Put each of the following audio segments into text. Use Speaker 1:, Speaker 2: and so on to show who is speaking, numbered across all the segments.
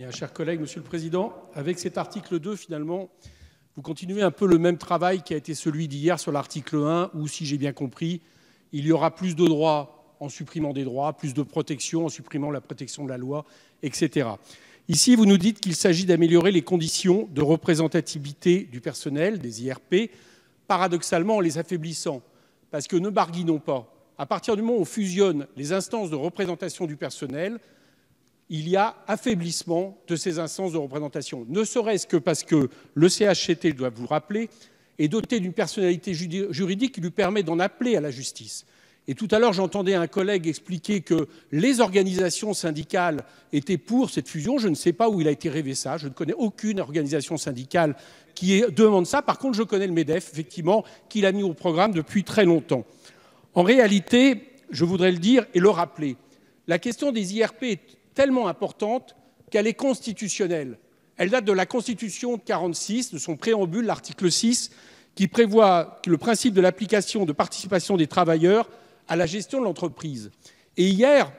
Speaker 1: Bien, chers collègues, Monsieur le Président, avec cet article 2, finalement, vous continuez un peu le même travail qui a été celui d'hier sur l'article 1, où, si j'ai bien compris, il y aura plus de droits en supprimant des droits, plus de protection en supprimant la protection de la loi, etc. Ici, vous nous dites qu'il s'agit d'améliorer les conditions de représentativité du personnel, des IRP, paradoxalement en les affaiblissant. Parce que ne barguinons pas. À partir du moment où on fusionne les instances de représentation du personnel, il y a affaiblissement de ces instances de représentation. Ne serait-ce que parce que le CHCT, je dois vous le rappeler, est doté d'une personnalité juridique qui lui permet d'en appeler à la justice. Et tout à l'heure, j'entendais un collègue expliquer que les organisations syndicales étaient pour cette fusion. Je ne sais pas où il a été rêvé ça. Je ne connais aucune organisation syndicale qui demande ça. Par contre, je connais le MEDEF, effectivement, qui l'a mis au programme depuis très longtemps. En réalité, je voudrais le dire et le rappeler, la question des IRP est tellement importante qu'elle est constitutionnelle. Elle date de la Constitution de 1946, de son préambule, l'article 6, qui prévoit le principe de l'application de participation des travailleurs à la gestion de l'entreprise. Et hier,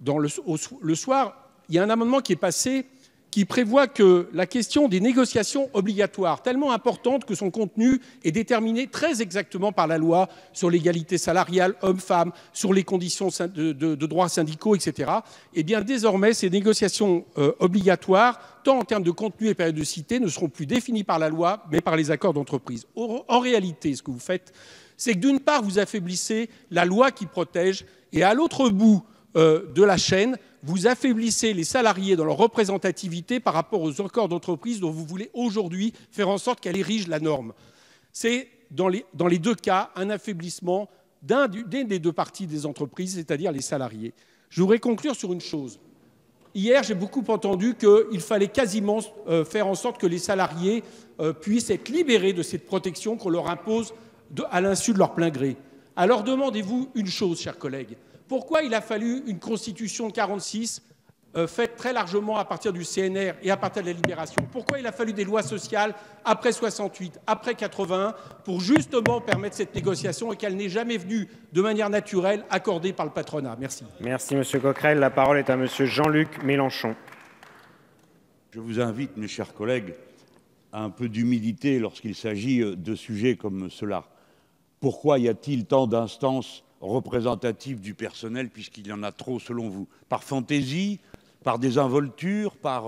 Speaker 1: le soir, il y a un amendement qui est passé qui prévoit que la question des négociations obligatoires, tellement importante que son contenu est déterminé très exactement par la loi sur l'égalité salariale homme-femme, sur les conditions de droits syndicaux, etc. Eh bien, désormais, ces négociations obligatoires, tant en termes de contenu et périodicité, ne seront plus définies par la loi, mais par les accords d'entreprise. En réalité, ce que vous faites, c'est que d'une part, vous affaiblissez la loi qui protège, et à l'autre bout de la chaîne, vous affaiblissez les salariés dans leur représentativité par rapport aux accords d'entreprise dont vous voulez aujourd'hui faire en sorte qu'elle érige la norme. C'est dans les deux cas un affaiblissement d'une des deux parties des entreprises, c'est-à-dire les salariés. Je voudrais conclure sur une chose. Hier, j'ai beaucoup entendu qu'il fallait quasiment faire en sorte que les salariés puissent être libérés de cette protection qu'on leur impose à l'insu de leur plein gré. Alors demandez-vous une chose, chers collègues. Pourquoi il a fallu une constitution de 1946 faite très largement à partir du CNR et à partir de la Libération? Pourquoi il a fallu des lois sociales après 68, après 81, pour justement permettre cette négociation et qu'elle n'est jamais venue de manière naturelle accordée par le patronat? Merci.
Speaker 2: Merci, Monsieur Coquerel. La parole est à Monsieur Jean-Luc Mélenchon.
Speaker 3: Je vous invite, mes chers collègues, à un peu d'humilité lorsqu'il s'agit de sujets comme cela. Pourquoi y a-t-il tant d'instances représentatives du personnel, puisqu'il y en a trop selon vous? Par fantaisie, par désinvolture, par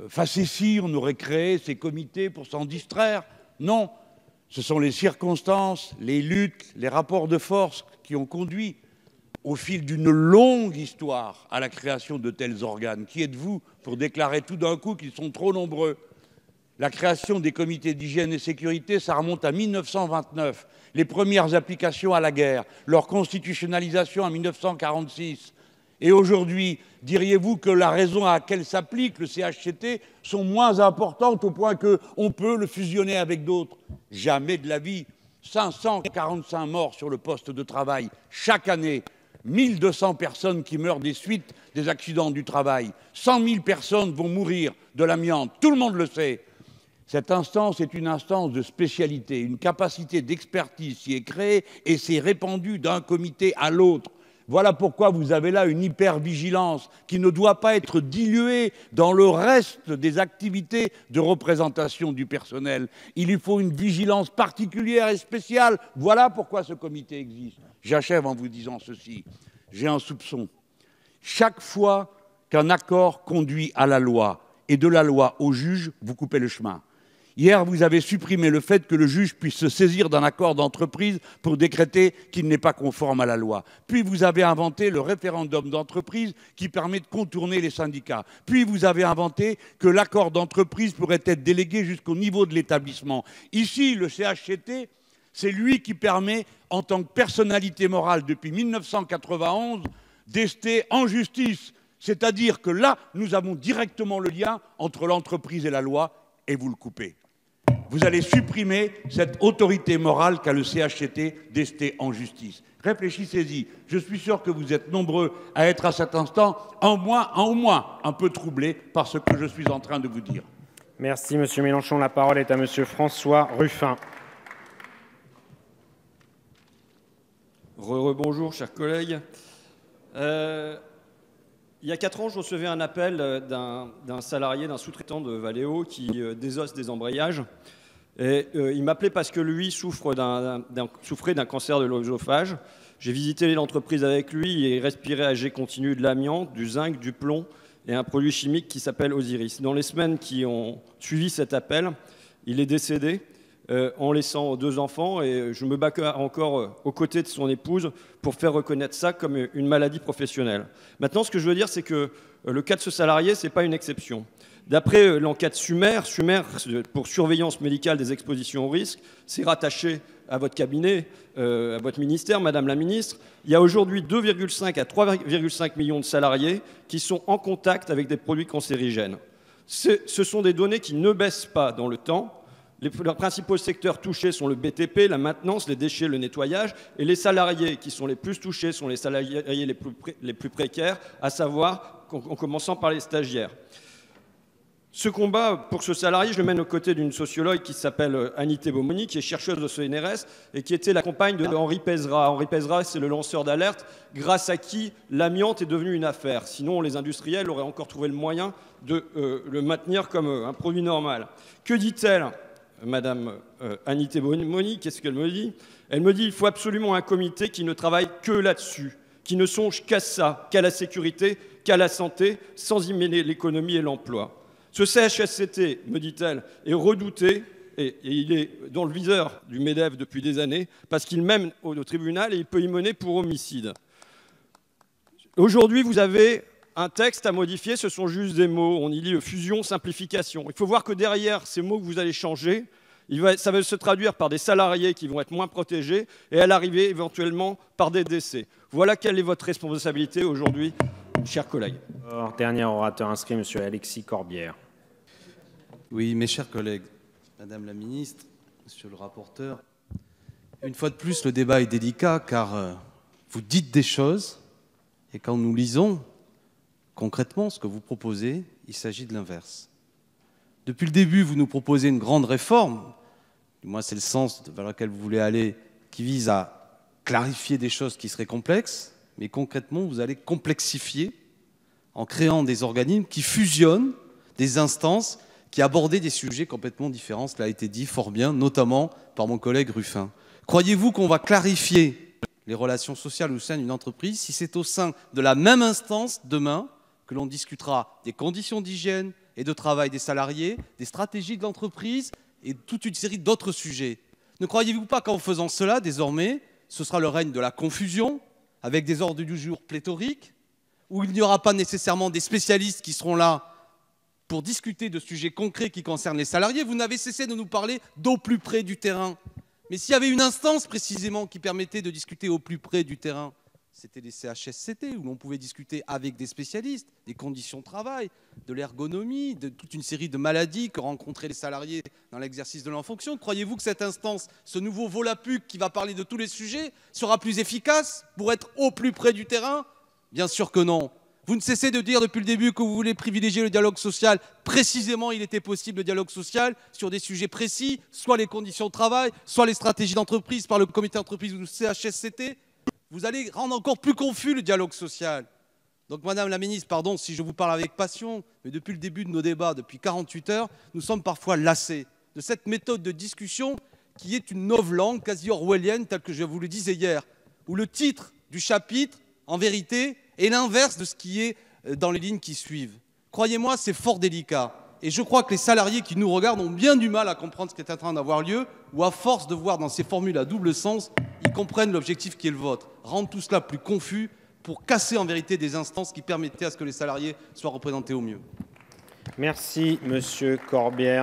Speaker 3: facétie, on aurait créé ces comités pour s'en distraire? Non, ce sont les circonstances, les luttes, les rapports de force qui ont conduit au fil d'une longue histoire à la création de tels organes. Qui êtes-vous pour déclarer tout d'un coup qu'ils sont trop nombreux? La création des comités d'hygiène et sécurité, ça remonte à 1929. Les premières applications à la guerre, leur constitutionnalisation en 1946. Et aujourd'hui, diriez-vous que la raison à laquelle s'applique le CHCT sont moins importantes au point qu'on peut le fusionner avec d'autres? Jamais de la vie. 545 morts sur le poste de travail chaque année. 1200 personnes qui meurent des suites des accidents du travail. 100 000 personnes vont mourir de l'amiante. Tout le monde le sait. Cette instance est une instance de spécialité, une capacité d'expertise qui est créée et s'est répandue d'un comité à l'autre. Voilà pourquoi vous avez là une hypervigilance qui ne doit pas être diluée dans le reste des activités de représentation du personnel. Il lui faut une vigilance particulière et spéciale. Voilà pourquoi ce comité existe. J'achève en vous disant ceci. J'ai un soupçon. Chaque fois qu'un accord conduit à la loi et de la loi au juge, vous coupez le chemin. Hier, vous avez supprimé le fait que le juge puisse se saisir d'un accord d'entreprise pour décréter qu'il n'est pas conforme à la loi. Puis vous avez inventé le référendum d'entreprise qui permet de contourner les syndicats. Puis vous avez inventé que l'accord d'entreprise pourrait être délégué jusqu'au niveau de l'établissement. Ici, le CHCT, c'est lui qui permet, en tant que personnalité morale depuis 1991, d'ester en justice. C'est-à-dire que là, nous avons directement le lien entre l'entreprise et la loi, et vous le coupez. Vous allez supprimer cette autorité morale qu'a le CHCT d'ester en justice. Réfléchissez-y. Je suis sûr que vous êtes nombreux à être à cet instant, au moins un peu troublés par ce que je suis en train de vous dire.
Speaker 2: Merci, Monsieur Mélenchon. La parole est à Monsieur François Ruffin.
Speaker 4: Bonjour, chers collègues. Il y a 4 ans, je recevais un appel d'un salarié, d'un sous-traitant de Valeo qui désosse des embrayages. Et, il m'appelait parce que lui souffrait d'un cancer de l'œsophage. J'ai visité l'entreprise avec lui et il respirait à jet continu de l'amiante, du zinc, du plomb et un produit chimique qui s'appelle Osiris. Dans les semaines qui ont suivi cet appel, il est décédé en laissant 2 enfants et je me bats encore aux côtés de son épouse pour faire reconnaître ça comme une maladie professionnelle. Maintenant, ce que je veux dire, c'est que le cas de ce salarié, ce n'est pas une exception. D'après l'enquête Sumer pour surveillance médicale des expositions au risque, c'est rattaché à votre cabinet, à votre ministère, Madame la Ministre. Il y a aujourd'hui 2,5 à 3,5 millions de salariés qui sont en contact avec des produits cancérigènes. Ce sont des données qui ne baissent pas dans le temps. Les principaux secteurs touchés sont le BTP, la maintenance, les déchets, le nettoyage. Et les salariés qui sont les plus touchés sont les salariés les plus précaires, à savoir en commençant par les stagiaires. Ce combat pour ce salarié, je le mène aux côtés d'une sociologue qui s'appelle Anité Bomoni, qui est chercheuse au CNRS et qui était la compagne de Henri Pézra. Henri Pézra, c'est le lanceur d'alerte grâce à qui l'amiante est devenue une affaire. Sinon, les industriels auraient encore trouvé le moyen de le maintenir comme un produit normal. Que dit-elle, Madame Anité Bomoni? Qu'est-ce qu'elle me dit? Elle me dit qu'il faut absolument un comité qui ne travaille que là-dessus, qui ne songe qu'à ça, qu'à la sécurité, qu'à la santé, sans y mêler l'économie et l'emploi. Ce CHSCT, me dit-elle, est redouté et il est dans le viseur du MEDEF depuis des années parce qu'il mène au tribunal et il peut y mener pour homicide. Aujourd'hui, vous avez un texte à modifier, ce sont juste des mots. On y lit fusion, simplification. Il faut voir que derrière ces mots que vous allez changer, ça va se traduire par des salariés qui vont être moins protégés et à l'arrivée, éventuellement, par des décès. Voilà quelle est votre responsabilité aujourd'hui, chers collègues.
Speaker 2: Dernier orateur inscrit, M. Alexis Corbière.
Speaker 5: Oui, mes chers collègues, Madame la Ministre, Monsieur le rapporteur, une fois de plus, le débat est délicat car vous dites des choses et quand nous lisons concrètement ce que vous proposez, il s'agit de l'inverse. Depuis le début, vous nous proposez une grande réforme, du moins c'est le sens vers lequel vous voulez aller, qui vise à clarifier des choses qui seraient complexes, mais concrètement, vous allez complexifier en créant des organismes qui fusionnent des instances qui abordaient des sujets complètement différents. Cela a été dit fort bien, notamment par mon collègue Ruffin. Croyez-vous qu'on va clarifier les relations sociales au sein d'une entreprise si c'est au sein de la même instance, demain, que l'on discutera des conditions d'hygiène et de travail des salariés, des stratégies de l'entreprise et toute une série d'autres sujets? Ne croyez-vous pas qu'en faisant cela, désormais, ce sera le règne de la confusion, avec des ordres du jour pléthoriques, où il n'y aura pas nécessairement des spécialistes qui seront là pour discuter de sujets concrets qui concernent les salariés? Vous n'avez cessé de nous parler d'au plus près du terrain. Mais s'il y avait une instance précisément qui permettait de discuter au plus près du terrain, c'était les CHSCT, où l'on pouvait discuter avec des spécialistes des conditions de travail, de l'ergonomie, de toute une série de maladies que rencontraient les salariés dans l'exercice de leur fonction. Croyez-vous que cette instance, ce nouveau Volapuc qui va parler de tous les sujets, sera plus efficace pour être au plus près du terrain? Bien sûr que non. Vous ne cessez de dire depuis le début que vous voulez privilégier le dialogue social. Précisément, il était possible le dialogue social sur des sujets précis, soit les conditions de travail, soit les stratégies d'entreprise par le comité d'entreprise ou le CHSCT. Vous allez rendre encore plus confus le dialogue social. Donc, Madame la Ministre, pardon si je vous parle avec passion, mais depuis le début de nos débats, depuis 48 heures, nous sommes parfois lassés de cette méthode de discussion qui est une novlangue quasi orwellienne, telle que je vous le disais hier, où le titre du chapitre, en vérité, est l'inverse de ce qui est dans les lignes qui suivent. Croyez-moi, c'est fort délicat. Et je crois que les salariés qui nous regardent ont bien du mal à comprendre ce qui est en train d'avoir lieu, ou à force de voir dans ces formules à double sens, ils comprennent l'objectif qui est le vôtre. Rendre tout cela plus confus pour casser en vérité des instances qui permettaient à ce que les salariés soient représentés au mieux.
Speaker 2: Merci, Monsieur Corbière.